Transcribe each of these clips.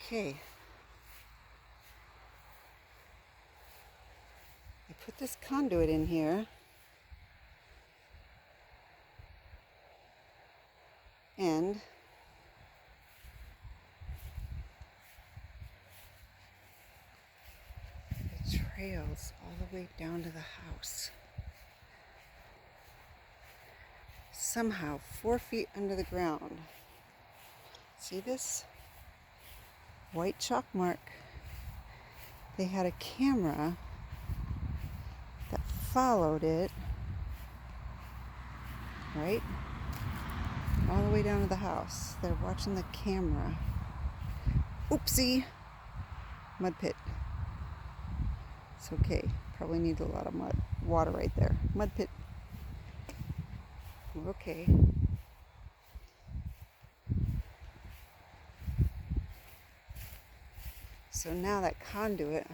Okay. I put this conduit in here and it trails all the way down to the house. Somehow 4 feet under the ground. See this white chalk mark? They had a camera that followed it, right? All the way down to the house. They're watching the camera. Oopsie! Mud pit. It's okay. Probably needs a lot of water right there. Mud pit. Okay. So now that conduit,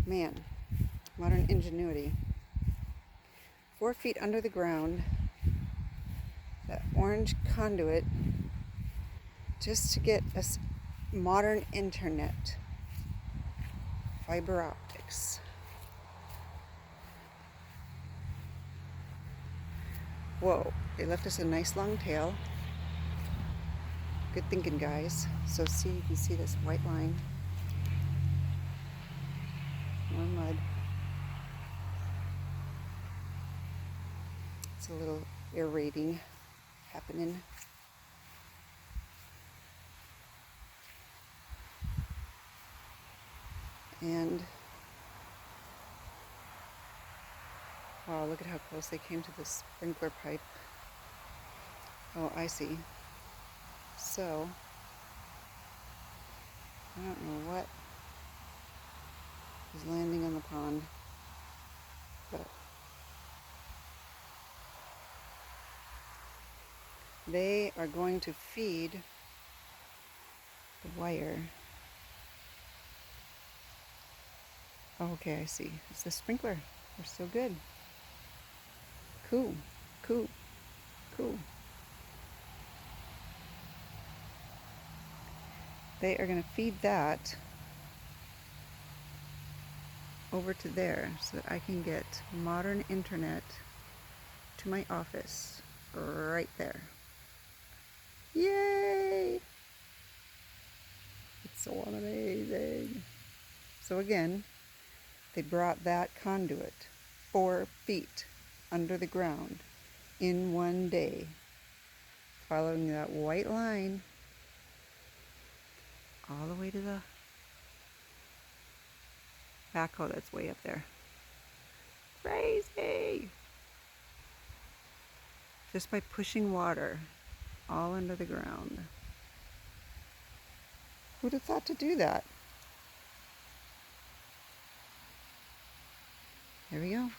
man, modern ingenuity. 4 feet under the ground, that orange conduit, just to get us modern internet, fiber optics. Whoa, they left us a nice long tail. Good thinking, guys. So see, you can see this white line. More mud. It's a little aerating happening. And wow, look at how close they came to the sprinkler pipe. Oh, I see. So, I don't know what is landing on the pond, but they are going to feed the wire. Oh, okay, I see. It's the sprinkler. They're so good. Cool, cool, cool. They are going to feed that over to there so that I can get modern internet to my office right there. Yay! It's so amazing. So again, they brought that conduit 4 feet under the ground in one day, following that white line all the way to the backhoe that's way up there. Crazy! Just by pushing water all under the ground. Who'd have thought to do that? There we go.